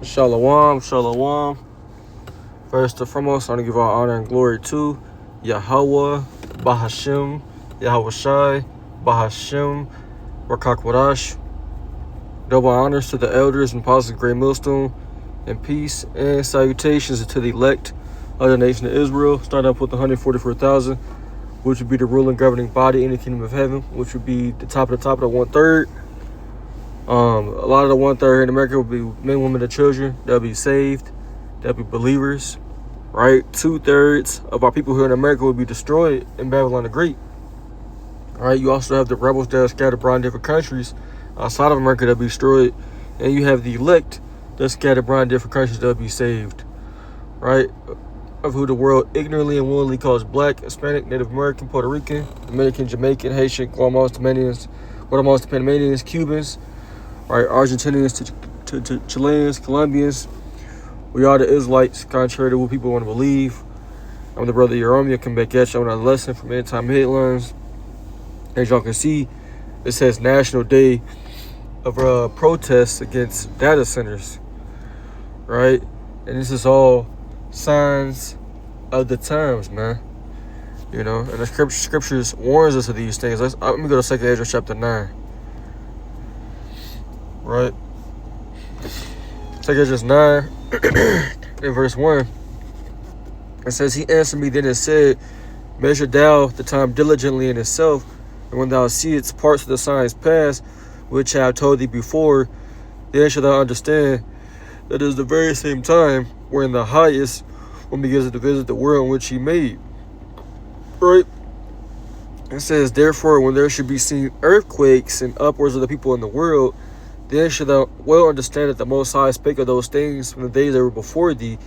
Shalom, shalom. First and foremost, I want to give all honor and glory to Yahweh, Bahashim, Yahweh Shai, Bahashim, Rakakwadash. Double honors to the elders and apostles of Great Millstone, and peace and salutations to the elect of the nation of Israel. Start up with 144,000, which would be the ruling governing body in the kingdom of heaven, which would be the top of the 1/3. A lot of the 1/3 in America will be men, women, and children. They'll be saved. They'll be believers, right? 2/3 of our people here in America will be destroyed in Babylon the Great. All right. You also have the rebels that are scattered abroad in different countries outside of America that'll be destroyed, and you have the elect that's scattered abroad in different countries that'll be saved, right? Of who the world ignorantly and willingly calls Black, Hispanic, Native American, Puerto Rican, Dominican, Jamaican, Haitian, Guatemalans, Panamanians, Cubans, right? Argentinians to Chileans, Colombians. We are the Israelites, contrary to what people want to believe. I'm the brother ARAM. Come back at you on another lesson from End Time Headlines. As y'all can see, it says National Day of protests against data centers, right? And this is all signs of the times, man. You know, and the scriptures warns us of these things. Let me go to 2 Ezra chapter 9. Right? 2 Ezra 9 in verse 1. It says, He answered me then and said, Measure thou the time diligently in itself, and when thou seest parts of the signs past, which I have told thee before, then shalt thou understand that it is the very same time wherein the highest one begins to visit the world in which he made. Right? It says, Therefore, when there should be seen earthquakes and upwards of the people in the world, then shalt thou well understand that the Most High spake of those things from the days that were before thee,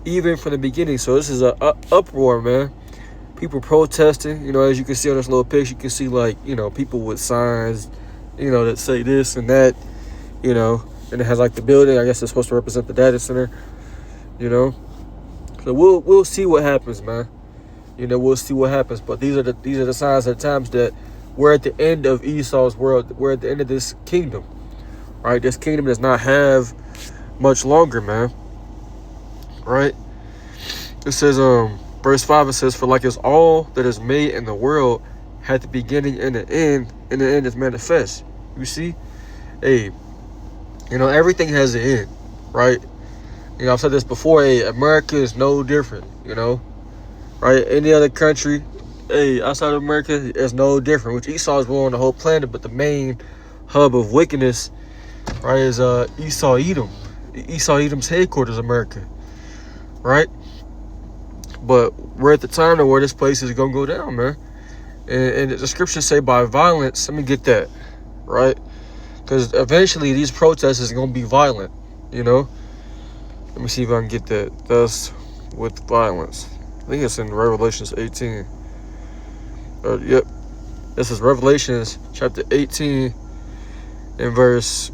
even from the beginning. So this is an uproar, man. People protesting. You know, as you can see on this little picture, you can see, like, you know, people with signs, you know, that say this and that, you know, and it has like the building. I guess it's supposed to represent the data center, you know. So we'll see what happens, man. You know, we'll see what happens. But these are the signs of the times that we're at the end of Esau's world. We're at the end of this kingdom, right? This kingdom does not have much longer, man. Right? It says, verse 5, it says, For like as all that is made in the world had the beginning and the end is manifest. You see? Hey, you know, everything has an end, right? You know, I've said this before, hey, America is no different, you know? Right? Any other country, hey, outside of America is no different, which Esau is ruling the whole planet, but the main hub of wickedness, right, is Edom. Edom's headquarters, America. Right? But we're at the time to where this place is going to go down, man. And the scriptures say by violence. Let me get that, right? Because eventually these protests is going to be violent, you know? Let me see if I can get that. Thus, with violence. I think it's in Revelations 18. Yep. This is Revelations chapter 18 and verse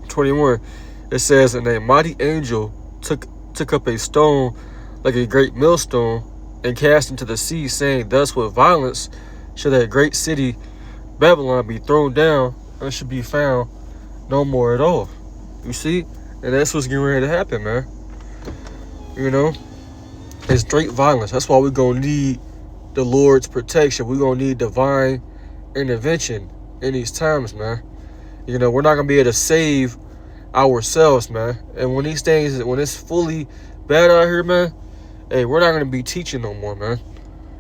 21. It says, And a mighty angel took up a stone like a great millstone and cast into the sea, saying, Thus with violence shall that great city Babylon be thrown down, and should be found no more at all. You see? And that's what's getting ready to happen, man. You know? It's straight violence. That's why we're going to need the Lord's protection. We're going to need divine intervention in these times, man. You know, we're not going to be able to save ourselves, man. And when these things, when it's fully bad out here, man, hey, we're not going to be teaching no more, man.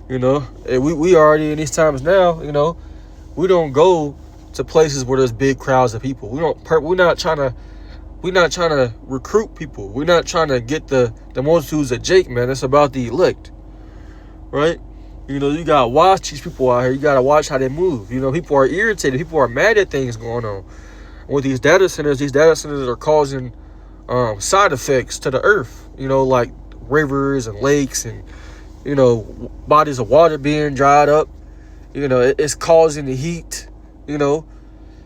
You know, hey, we already in these times now, you know, we don't go to places where there's big crowds of people. We're not trying to recruit people. We're not trying to get the multitudes of Jake, man. It's about the elect, right? You know, you got to watch these people out here. You got to watch how they move. You know, people are irritated. People are mad at things going on. With these data centers are causing side effects to the earth, you know, like rivers and lakes and, you know, bodies of water being dried up. You know, it's causing the heat, you know.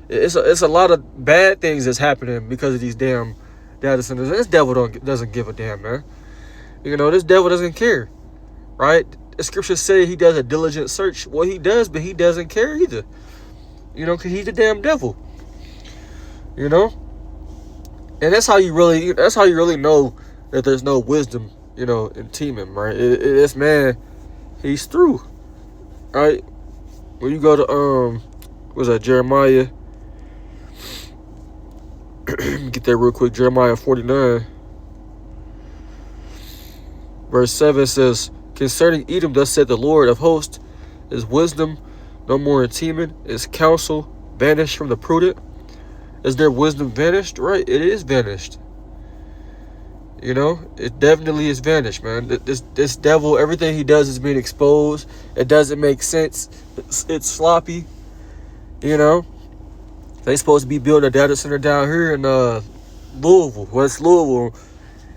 It's a lot of bad things that's happening because of these damn data centers. And this devil doesn't give a damn, man. You know, this devil doesn't care, right? The scriptures say he does a diligent search. Well, he does, but he doesn't care either. You know, because he's the damn devil. You know? And that's how you really know that there's no wisdom, in teaming, right? This man, he's through. Right? When you go to what's that, Jeremiah? Get that real quick. Jeremiah 49. Verse 7 says, concerning Edom, thus said the Lord of hosts, is wisdom no more in teeming? Is counsel banished from the prudent? Is their wisdom vanished? Right, it is vanished. It definitely is vanished, man. This devil, everything he does is being exposed. It doesn't make sense. It's sloppy. They supposed to be building a data center down here in Louisville, West Louisville.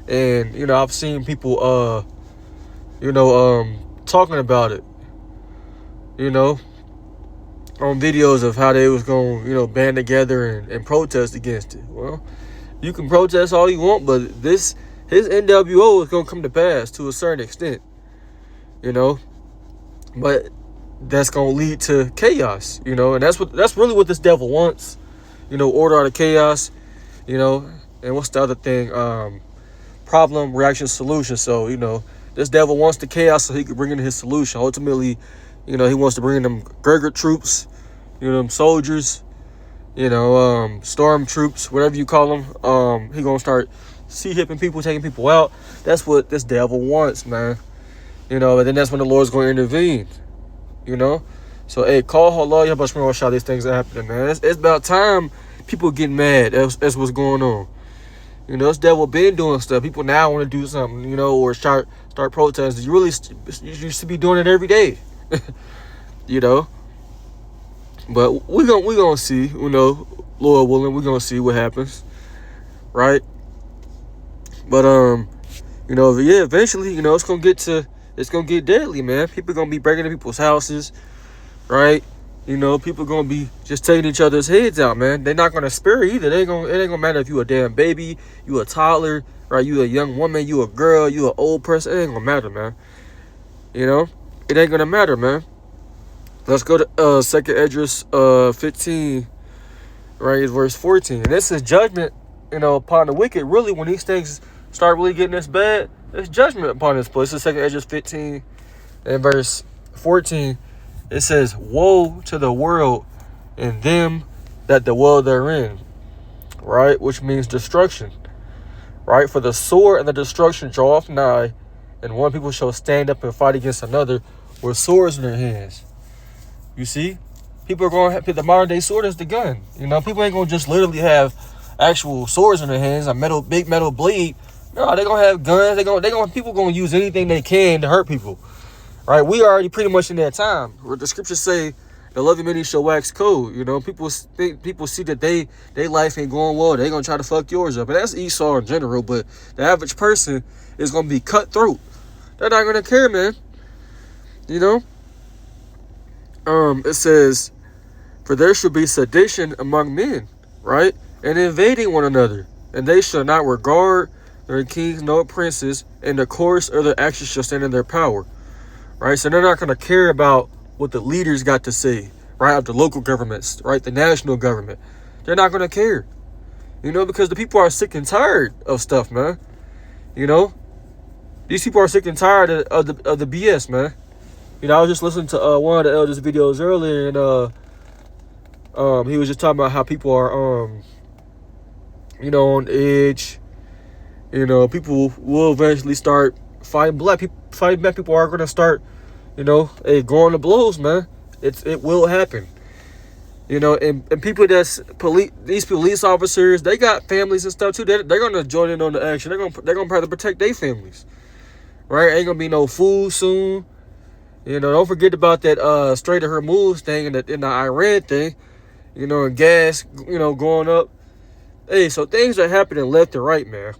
And, I've seen people, talking about it, on videos of how they was going to, band together and protest against it. Well, you can protest all you want, but his NWO is going to come to pass to a certain extent, but that's going to lead to chaos, and that's really what this devil wants, order out of chaos, and what's the other thing? Problem, reaction, solution. So, this devil wants the chaos so he can bring in his solution. Ultimately, he wants to bring in them Gurgurt troops, them soldiers, storm troops, whatever you call them. He gonna start hipping people, taking people out. That's what this devil wants, man. But then that's when the Lord's gonna intervene. So hey, call Allah, YASHAMIAHLA, these things are happening, man. It's about time people getting mad. That's what's going on. This devil been doing stuff. People now want to do something, or start protesting. You should be doing it every day. But we gonna see, Lord willing, we're gonna see what happens, right? But eventually, it's gonna get deadly, man. People gonna be breaking into people's houses, right? People gonna be just taking each other's heads out, man. They're not gonna spare either. It ain't gonna matter if you a damn baby, you a toddler, right? You a young woman, you a girl, you an old person. It ain't gonna matter, man. It ain't gonna matter, man. Let's go to 2 Esdras 15, right? Verse 14. And this is judgment, upon the wicked. Really, when these things start really getting this bad, it's judgment upon this place. This is 2 Esdras 15 and verse 14. It says, woe to the world and them that dwell therein, right? Which means destruction, right? For the sword and the destruction draweth nigh, and one people shall stand up and fight against another with swords in their hands. You see? People are going to the modern day sword is the gun. People ain't going to just literally have actual swords in their hands, big metal blade. No, they're going to have guns. People going to use anything they can to hurt people. Right, we already pretty much in that time where the scriptures say the loving many shall wax cold. People see that they life ain't going well. They gonna try to fuck yours up, and that's Esau in general. But the average person is gonna be cutthroat. They're not gonna care, man. It says, for there shall be sedition among men, right, and invading one another, and they shall not regard their kings nor princes, and the course of their actions shall stand in their power. Right, so they're not going to care about what the leaders got to say, right, of the local governments, right, the national government. They're not going to care, because the people are sick and tired of stuff, man. These people are sick and tired of the BS, man. I was just listening to one of the elders' videos earlier, and he was just talking about how people are, on edge. People will eventually start fighting black people. Fighting black people are going to start, going to blows, man. It will happen. And people these police officers, they got families and stuff too. They're going to join in on the action. They're going to try to protect their families, right? Ain't going to be no food soon. Don't forget about that Strait of Hormuz thing and the Iran thing, and gas, going up. Hey, so things are happening left and right, man.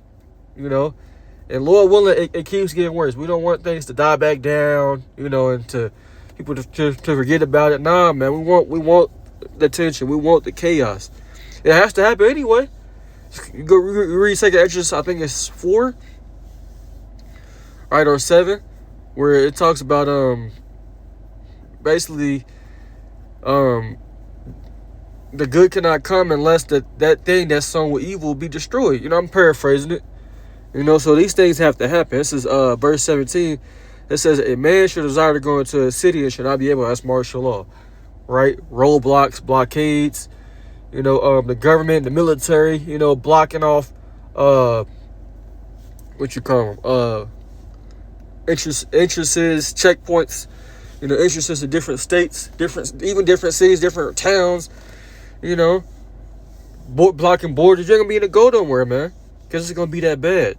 And Lord willing, it keeps getting worse. We don't want things to die back down, and to people to forget about it. Nah, man, we want the tension. We want the chaos. It has to happen anyway. You go read 2 Esdras, I think it's 4, right, or 7, where it talks about basically the good cannot come unless that thing that's sown with evil be destroyed. You know, I'm paraphrasing it. You know, so these things have to happen. This is verse 17. It says, a man should desire to go into a city and should not be able to. That's martial law, right? Roadblocks, blockades, you know, the government, the military, you know, blocking off, what you call them, entrances, checkpoints, you know, entrances to different states, even different cities, different towns, you know, blocking borders. You're going to be in a go nowhere, man, because it's going to be that bad.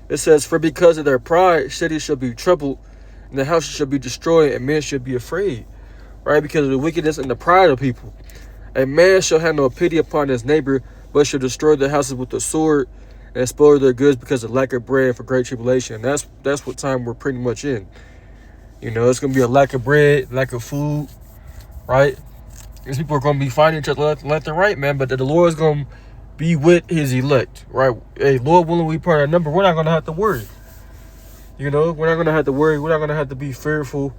It says, for because of their pride, cities shall be troubled, and the houses shall be destroyed, and men should be afraid. Right? Because of the wickedness and the pride of people. A man shall have no pity upon his neighbor, but shall destroy their houses with the sword, and spoil their goods because of lack of bread for great tribulation. And that's what time we're pretty much in. You know, it's going to be a lack of bread, lack of food, right? These people are going to be fighting each other left and right, man, but the Lord is going to be with his elect, right? Hey, Lord willing, we part of that number. We're not going to have to worry. You know, we're not going to have to worry. We're not going to have to be fearful,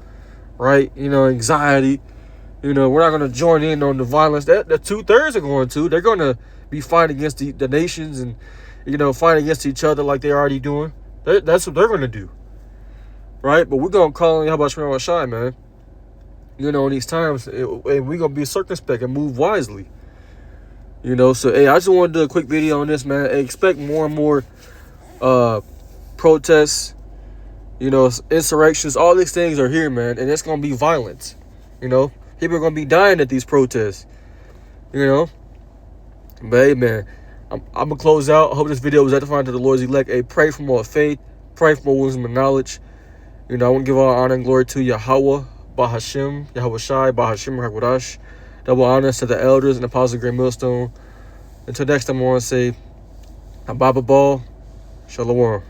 right? You know, anxiety. You know, we're not going to join in on the violence that the 2/3 are going to. They're going to be fighting against the nations and, you know, fighting against each other like they're already doing. That's what they're going to do, right? But we're going to call on YASHAMIAHLA, man. You know, in these times, and we're going to be circumspect and move wisely. You know, so, hey, I just want to do a quick video on this, man. Hey, expect more and more protests, you know, insurrections. All these things are here, man, and it's going to be violent. You know, people are going to be dying at these protests, you know. But, hey, man, I'm going to close out. I hope this video was edifying to the Lord's elect. Hey, pray for more faith. Pray for more wisdom and knowledge. You know, I want to give all honor and glory to Yahweh, Bahashim, Yahweh Shai, Bahashim, Hakwadash. Double honors to the elders and apostles of Great Millstone. Until next time, I want to say, Ababa Ball, Shalom.